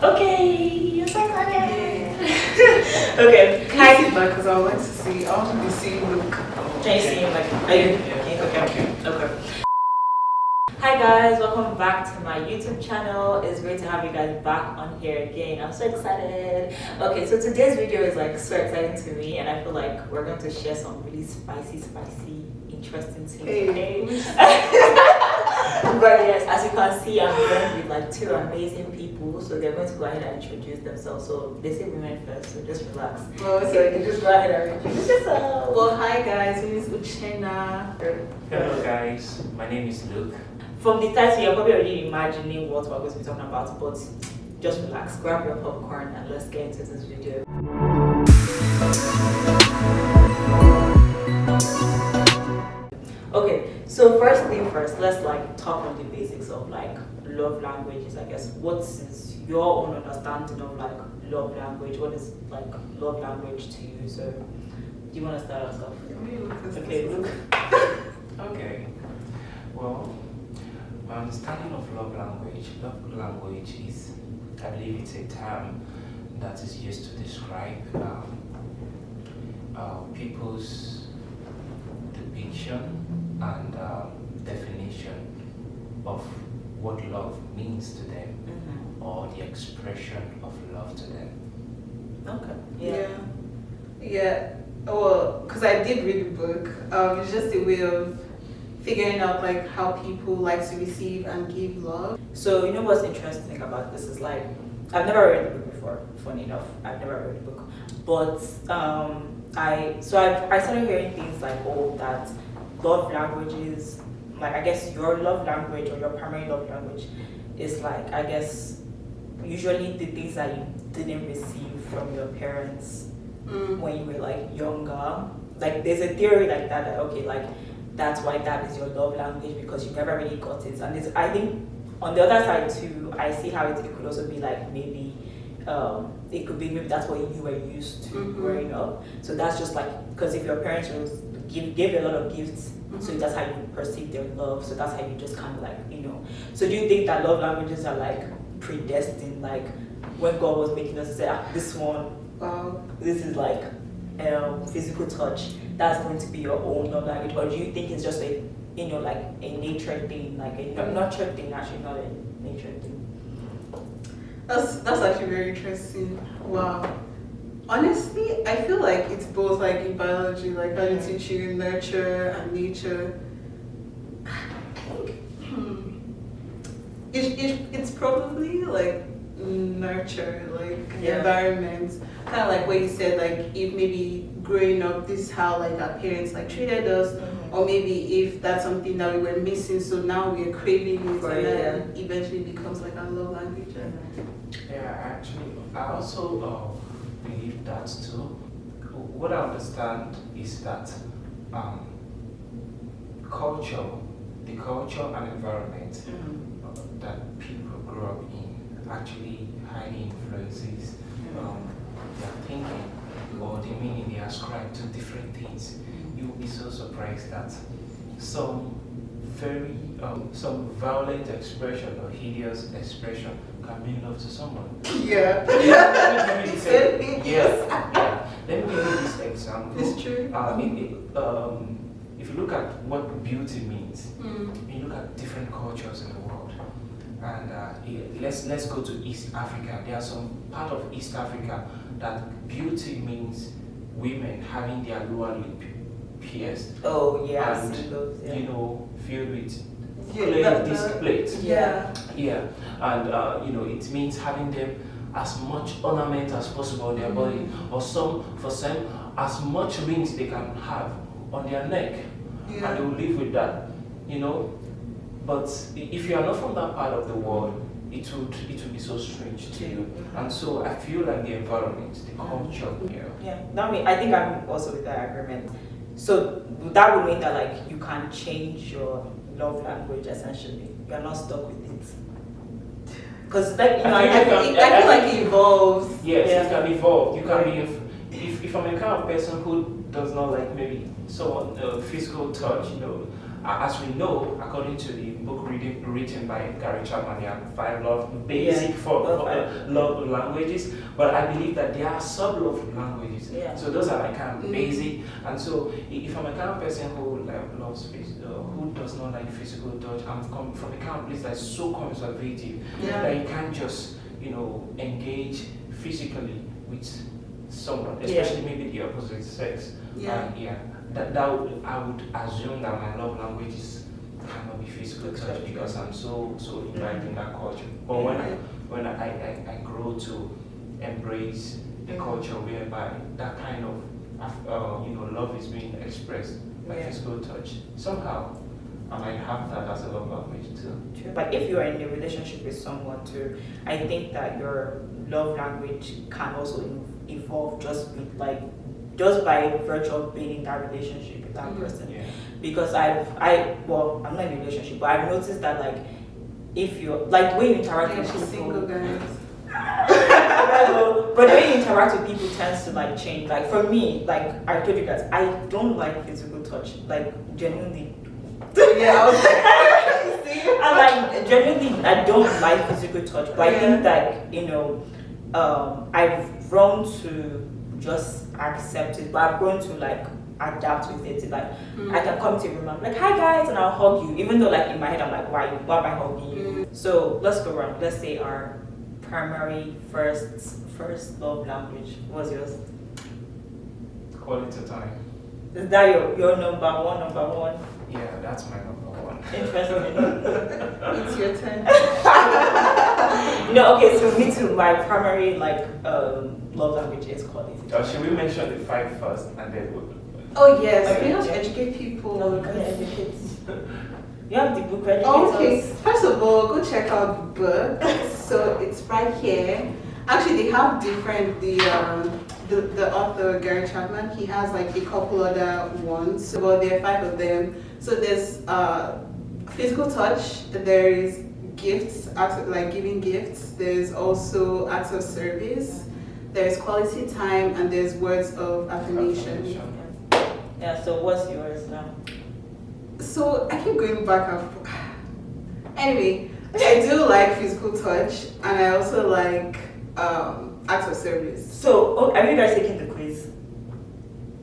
Okay, I'm so excited. Okay, Can hi. you sit back because I would like to see, I want to be seeing Luke. Can you see him? Like, are you? Okay. Hi guys, welcome back to my YouTube channel. It's great to have you guys back on here again. I'm so excited. Okay, so today's video is like so exciting to me, and I feel like we're going to share some really spicy, interesting things. But yes, as you can see, I'm joined with like two amazing people, so they're going to go ahead and introduce themselves. So they say women first, so just relax. Oh, So okay. you can just go ahead and introduce yourself. Well, hi guys, my name is Uchenna. Hello guys, my name is Luke. From the title, you're probably already imagining what we're going to be talking about, but just relax, grab your popcorn, and let's get into this video. Okay, so first thing first, let's like talk on the basics of like love languages. I guess what is your own understanding of like love language? What is like love language to you? So, do you want to start us off? Okay, Luke. Okay, well, my understanding of love language is, I believe it's a term that is used to describe people's depiction and definition of what love means to them, or the expression of love to them. Okay. Yeah. Well, because I did read the book. It's just a way of figuring out like how people like to receive and give love. So you know what's interesting about this is like I've never read the book before. Funny enough, I've never read the book, but I started hearing things like that love languages, like I guess your love language or your primary love language is like I guess usually the things that you didn't receive from your parents when you were like younger. Like there's a theory like that okay, like that's why that is your love language because you never really got it. And I think on the other side too, I see how it could also be like maybe it could be maybe that's what you were used to growing up. So that's just like because if your parents gave you a lot of gifts, so that's how you perceive their love. So that's how you just kind of like So do you think that love languages are like predestined? Like when God was making us say, this one, this is like physical touch. That's going to be your own love language, or do you think it's just a like a nature thing, like a nurture thing, actually not a nature thing? That's actually very interesting. Wow. Honestly, I feel like it's both, like in biology, like how they teach you nurture and nature. I think it's probably like nurture, like the environment. Kind of like what you said, like if maybe growing up, this is how like our parents like treated us, or maybe if that's something that we were missing, so now we're craving it, and then eventually becomes like our love language. Yeah, actually, I also believe that too. What I understand is that the culture and environment that people grow up in actually highly influences their thinking or the meaning they ascribe to different things. You will be so surprised that some very some violent expression or hideous expression can mean love to someone. Yeah. Let me give you Let me give you this example. It's true. If you look at what beauty means, you look at different cultures in the world, and let's go to East Africa. There are some part of East Africa that beauty means women having their lower lip pierced. Oh yeah, and I've seen those, filled with Yeah, plates. Yeah. And it means having them as much ornament as possible on their body, or for some as much rings they can have on their neck, and they will live with that. But if you are not from that part of the world, it would be so strange to you. And so I feel like the environment, the culture. I think I'm also with that agreement. So that would mean that like you can change your love language essentially. You're not stuck with it. Because like I feel like it evolves. Yes, it can evolve. You can be if I'm a kind of person who does not like maybe someone physical touch, as we know, according to the book written by Gary Chapman, there are 5 basic love languages, but I believe that there are sub-love languages. Yeah. So those are like kind of basic, and so if I'm a kind of person who loves who does not like physical touch, I'm coming from a kind of place that's so conservative that you can't just engage physically with someone, especially maybe the opposite sex. That would, I would assume that my love language cannot be physical touch because I'm so involved in that culture. But when I grow to embrace the culture whereby that kind of love is being expressed by physical touch, somehow I might have that as a love language too. True. But if you are in a relationship with someone too, I think that your love language can also evolve just by virtue of being in that relationship with that person. Yeah. Because I'm not in a relationship, but I've noticed that if you when you interact with people, single guys. But the way you interact with people tends to change. For me, I told you guys, I don't like physical touch. Genuinely. Yeah, I was and genuinely, I don't like physical touch. But I think that I've grown to just accept it, but I've grown to adapt with it. I can come to a room, I'm like, hi guys, and I'll hug you, even though in my head I'm like, why am I hugging you? So let's go around. Let's say our primary first love language. What's yours? Quality time. Is that your number one? Yeah, that's my number one. Interesting. It's your turn. Okay, so me too. My primary love language is quality time. Should we mention the 5 first and then we'll... Oh yes, we have to educate people. No, we can't educate. You have the book ready. Okay, first of all, go check out the book. So it's right here. Actually, they have different, the author, Gary Chapman, he has a couple other ones, but there are 5 of them. So there's physical touch, there is gifts, giving gifts, there's also acts of service, there's quality time, and there's words of affirmation. Yeah, so what's yours now? So I keep going back and forth. Anyway, I do like physical touch, and I also like acts of service. So, have you guys taken the quiz?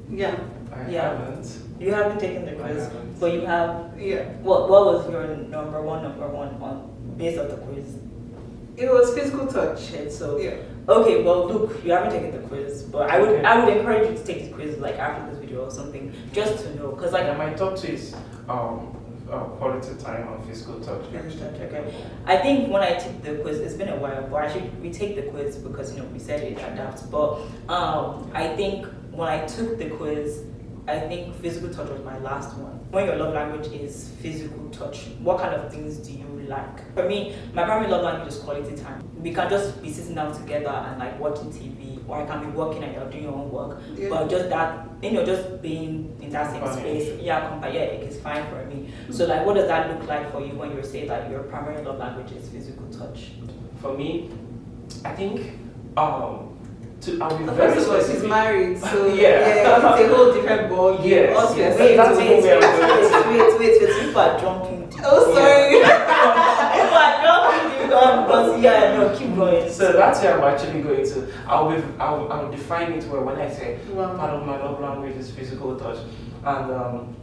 Yeah. I haven't. You haven't taken the quiz, but you have. Yeah. What was your number one on based on the quiz? It was physical touch. Okay, so yeah. Okay, well, Luke, you haven't taken the quiz, but I would encourage you to take the quiz after this video or something, just to know, because my top 2 is quality time and physical touch. Okay. I think when I took the quiz, it's been a while, but I should retake the quiz because we said it adapts. But I think when I took the quiz, I think physical touch was my last one. When your love language is physical touch, what kind of things do you like? For me, my primary love language is quality time. We can just be sitting down together and watching TV, or I can be working and you're doing your own work. Yeah. But just that, just being in that same space, it is fine for me. So what does that look like for you when you say that your primary love language is physical touch? For me, I think I'll be very specific. specific. She's married, so it's a whole different ball game. Yes. Wait, people are jumping. Oh, sorry. People are jumping. But keep going. So that's where I'm actually going to. I'll define it when I say part of my love language is physical touch, and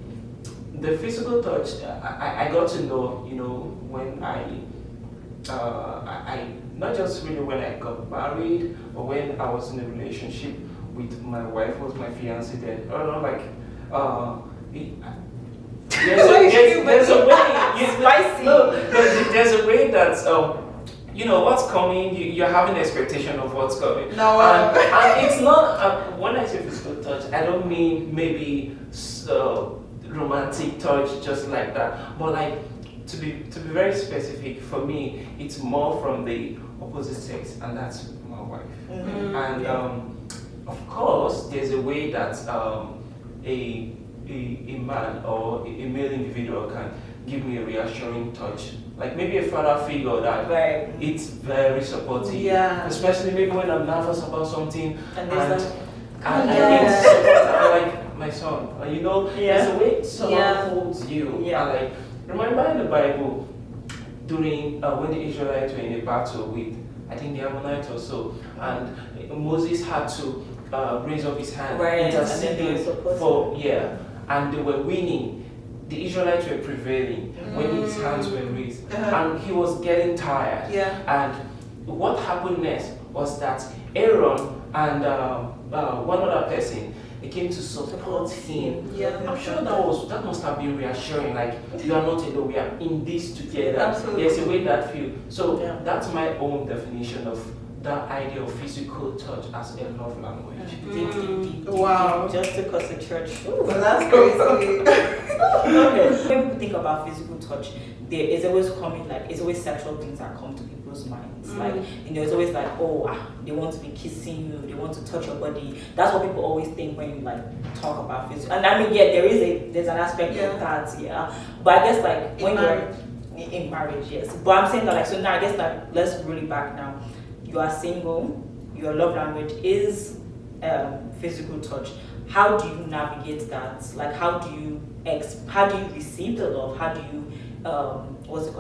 the physical touch I got to know, when I not just really when I got married, but when I was in a relationship with my wife, was my fiance then. I don't know, there's a way. Spicy. There's a way that what's coming. You're having an expectation of what's coming. No, and it's not. When I say physical touch, I don't mean maybe romantic touch, just like that, but to be very specific, for me, it's more from the opposite sex, and that's my wife. Mm-hmm. And of course, there's a way that a man or a male individual can give me a reassuring touch, like maybe a father figure that it's very supportive. Yeah. Especially maybe when I'm nervous about something, and it's like my son. And you know, Yeah. there's a way someone Yeah. holds you. Yeah. And like, remember in the Bible, during when the Israelites were in a battle with, I think the Ammonites or so, and Moses had to raise up his hand, Right, and then they interceding were supposed for, and they were winning. The Israelites were prevailing when his hands were raised, and he was getting tired. Yeah. And what happened next was that Aaron and one other person, they came to support him. Yeah. I'm sure that must have been reassuring. Like, you are not alone. We are in this together. Absolutely. There's a way that feel. So Yeah. that's my own definition of that idea of physical touch as a love language. Wow. Just because the church. Well, that's crazy. Okay. When people think about physical touch, there is always coming like it's always sexual things that come to people's minds. Like, you know, it's always like, oh, they want to be kissing you, they want to touch your body. That's what people always think when you like talk about physical. And I mean, yeah, there's an aspect of that, yeah. But I guess like when you're in marriage, yes. But I'm saying that like, so now I guess like let's really back now. You are single. Your love language is physical touch. How do you navigate that? Like, how do you receive the love? How do you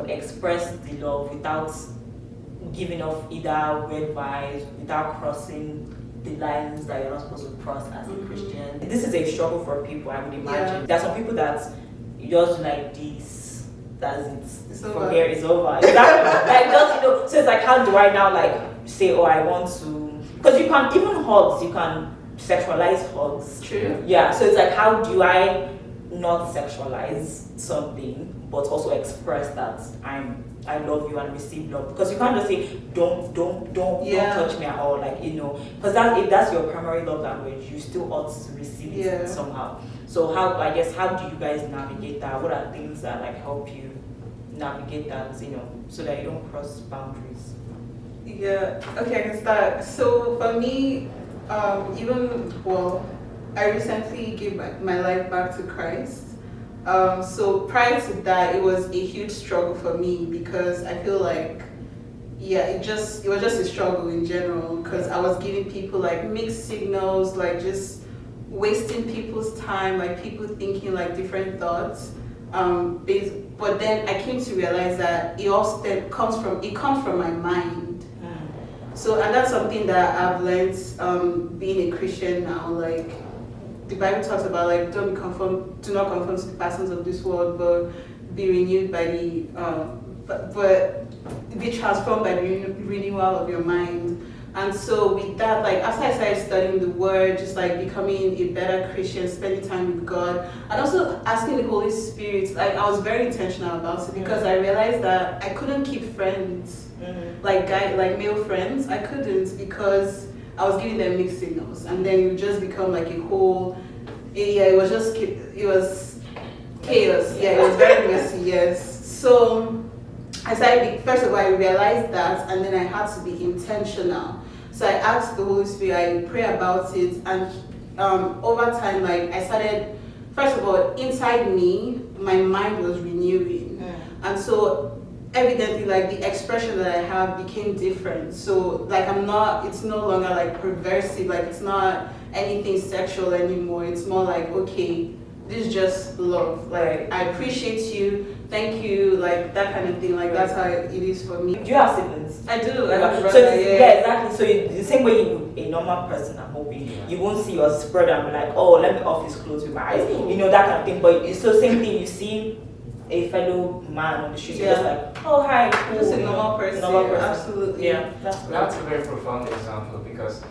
express the love without giving off either weird vibes, without crossing the lines that you're not supposed to cross as a Christian? This is a struggle for people, I would imagine. There are some people that just like this, that's it. It's From over. here it's over. Exactly. Like, just, you know, so it's like, how do I now like say, oh, I want to, because you can, even hugs, you can sexualize hugs. True. Yeah, so it's like, how do I not sexualize something but also express that I love you and receive love? Because you can't just say don't touch me at all, like, you know, because if that's your primary love language, you still ought to receive it somehow. So how do you guys navigate that? What are things that like help you navigate that, you know, so that you don't cross boundaries? Yeah, okay, I can start. So for me, I recently gave my life back to Christ. So prior to that, it was a huge struggle for me because I feel like, it was just a struggle in general because I was giving people like mixed signals, like just wasting people's time, like people thinking like different thoughts. But then I came to realize that it comes from my mind. So, and that's something that I've learned being a Christian now. Like, the Bible talks about like, do not conform to the patterns of this world, but be renewed by but be transformed by the renewal of your mind. And so with that, like after I started studying the Word, just like becoming a better Christian, spending time with God, and also asking the Holy Spirit, like I was very intentional about it because I realized that I couldn't keep friends. Like male friends, I couldn't because I was giving them mixed signals, and then you just become like a whole. It was chaos. Yeah, it was very messy. Yes. So I started. First of all, I realized that, and then I had to be intentional. So I asked the Holy Spirit. I pray about it, and over time, like I started. First of all, inside me, my mind was renewing, and so. Evidently, like the expression that I have became different. So like it's no longer like perversive, like it's not anything sexual anymore. It's more like, okay, this is just love. Like I appreciate you, thank you, like that kind of thing. Like that's how it is for me. Do you have siblings? I do. I have a So brother, exactly. So the same way a normal person, I'm hoping, you won't see your brother and be like, oh, let me off his clothes with my eyes, you know, that kind of thing. But it's the same thing. You see a fellow man on the street, you're just like, oh hi, cool. Just a normal person. Absolutely. Yeah, That's a very profound example because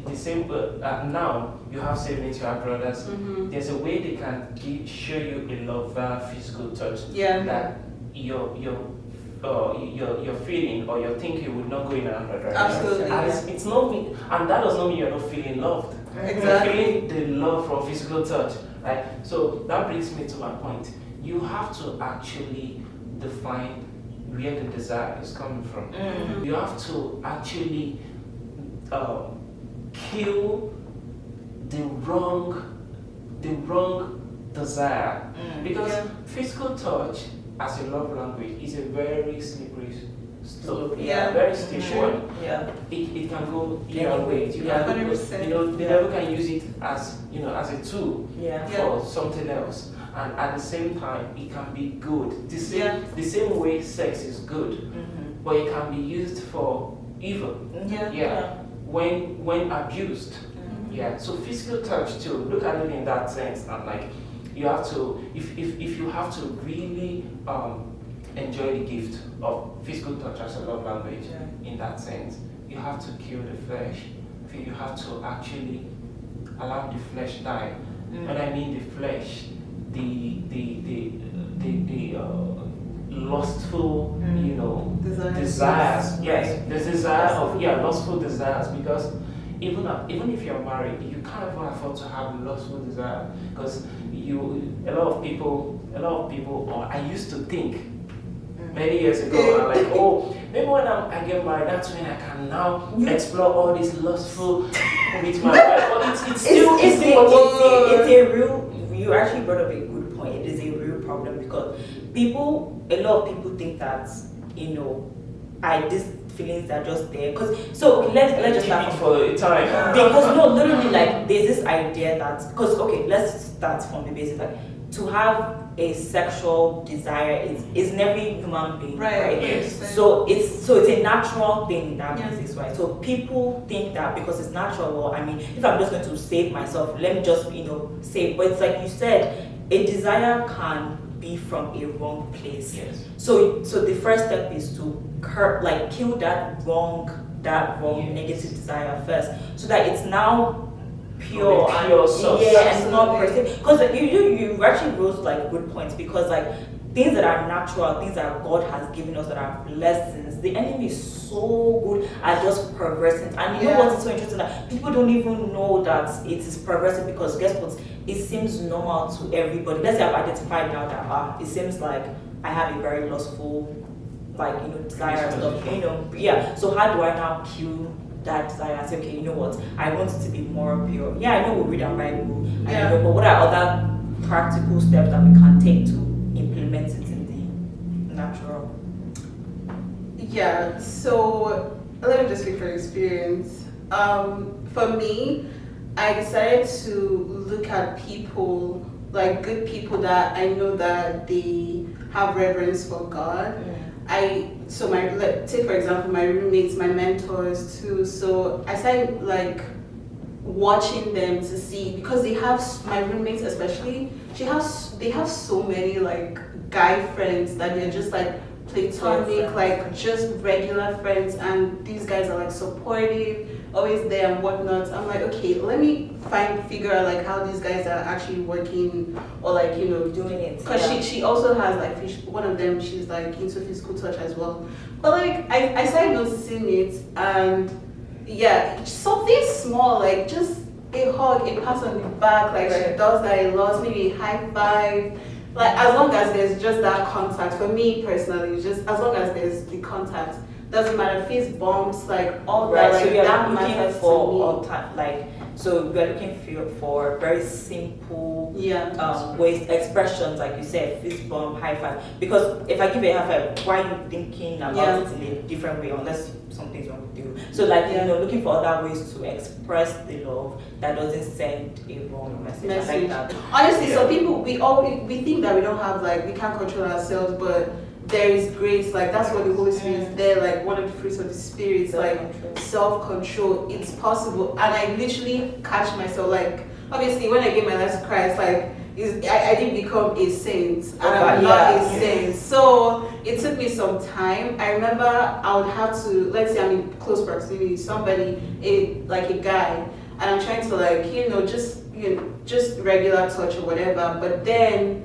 the same now you have siblings, you have brothers. There's a way they can show you a love, physical touch. Yeah. That your feeling or your thinking would not go in another direction. Absolutely. And it's not me, and that does not mean you're not feeling loved. Exactly. You're feeling the love from physical touch, right? So that brings me to my point. You have to actually define where the desire is coming from. You have to actually kill the wrong desire, because physical touch as a love language is a very slippery slope. Yeah. Very steep one. Yeah. It can go either way. You Yeah. can, 100%. the devil can use it as as a tool Yeah. for something else, and at the same time it can be good. Yeah. The same way sex is good, Mm-hmm. but it can be used for evil. Yeah. Yeah, when abused. Mm-hmm. Yeah, so physical touch too. Look at it in that sense, and like you have to, if you have to really enjoy the gift of physical touch as a love language, Yeah. in that sense, you have to kill the flesh. You have to actually allow the flesh die. When I mean the flesh, the lustful, desires. Yes, the desire of lustful desires, because even if you're married, you can't even afford to have lustful desire, because a lot of people, or I used to think many years ago, I'm like, oh, maybe when I get married, that's when I can now explore all this lustful with my wife. But it's still it's a real. You actually brought up a good point. It is a real problem because a lot of people think that these feelings are just there. Let's just start for a time. Because no, literally, like there's this idea that let's start from the basics. Like to have a sexual desire is in every human being, right? Yes. So it's a natural thing that Yeah. exists, right? So people think that because it's natural, well, I mean, if I'm just going to save myself, let me just save. But it's like you said, a desire can be from a wrong place. Yes. So the first step is to kill that wrong Yes. negative desire first, so that it's now pure source. and it's not perceived. Because you actually rose like good points, because like things that are natural, things that God has given us that are blessings, the enemy is so good at just perversing. And you know what is so interesting, that people don't even know that it is perversing, because guess what? It seems normal to everybody. Let's say I've identified now that it seems like I have a very lustful desire and stuff. So how do I now kill that desire and say, okay, you know what, I want it to be more pure? I know we read our Bible, but what are other practical steps that we can take to implement it in the natural? Yeah, so let me just speak from experience. For me, I decided to look at people, like good people that I know that they have reverence for God. Take for example my roommates, my mentors too. So I started like watching them to see, because they have, my roommates especially, they have so many like guy friends that they're just like platonic, like just regular friends, and these guys are like supportive, always there and whatnot. I'm like, okay, let me figure out like how these guys are actually working, or like doing it. Because she also has like one of them, she's like into physical touch as well. But like I started noticing it, and something small, like just a hug, a pat on the back, like she does that a lot, maybe a high five. Like as long as there's just that contact, for me personally, just as long as there's the contact, doesn't matter, fist bumps, like all that, like so you're that looking matters for to me. all time, like, so we're looking for very simple Yeah. ways, expressions, like you said, fist bump, high five. Because if I give you a high five, why are you thinking about it in a different way, unless something's wrong with you? So like looking for other ways to express the love that doesn't send a wrong message. Like that. Honestly, some people, we think that we don't have, like, we can't control ourselves, but there is grace, like that's what the Holy Spirit is there, like one of the fruits of the Spirit, like self-control. It's possible, and I literally catch myself, like, obviously when I gave my life to Christ, like I didn't become a saint, and I'm not a saint, so it took me some time. I remember I would have to, let's say I'm in close proximity to somebody, like a guy, and I'm trying to like just regular touch or whatever, but then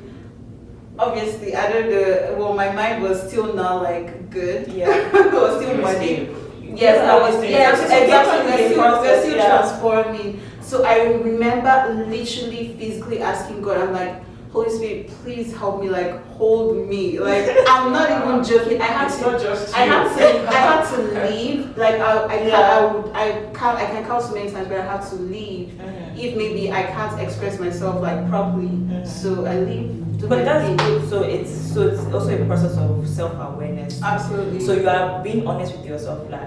obviously, my mind was still not like good. It was still muddy. Yes, exactly. We're still transforming. So I remember literally physically asking God, I'm like, Holy Spirit, please help me, like hold me. Like I'm not even joking. I had It's to not just I you. had to leave. Like I can count so many times where I had to leave if maybe I can't express myself like properly. So I leave. Do But my that's thing. good. So it's also a process of self-awareness. Absolutely. So you are being honest with yourself, like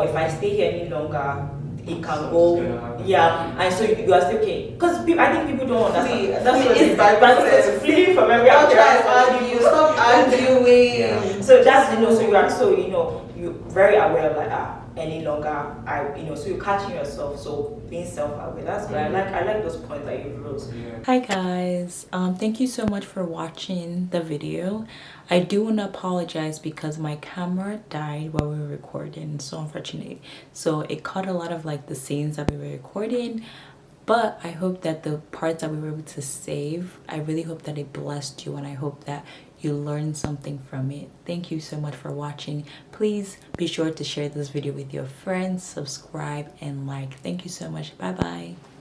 if I stay here any longer, it can Something's go. gonna happen. Yeah, and so you are still okay. Because I think people don't understand. Flee. That's Flee what is it's Bible but says. it's fleeing from every Don't try appearance to of argue. evil. Stop arguing. Yeah. So that's so you are you're very aware of like any longer so you're catching yourself, so being self-aware, that's good. I like those points that you wrote. Yeah. Hi guys, thank you so much for watching the video. I do want to apologize because my camera died while we were recording, so unfortunate. So it caught a lot of like the scenes that we were recording, but I hope that the parts that we were able to save, I really hope that it blessed you, and I hope that you learned something from it. Thank you so much for watching. Please be sure to share this video with your friends, subscribe and like. Thank you so much. Bye bye.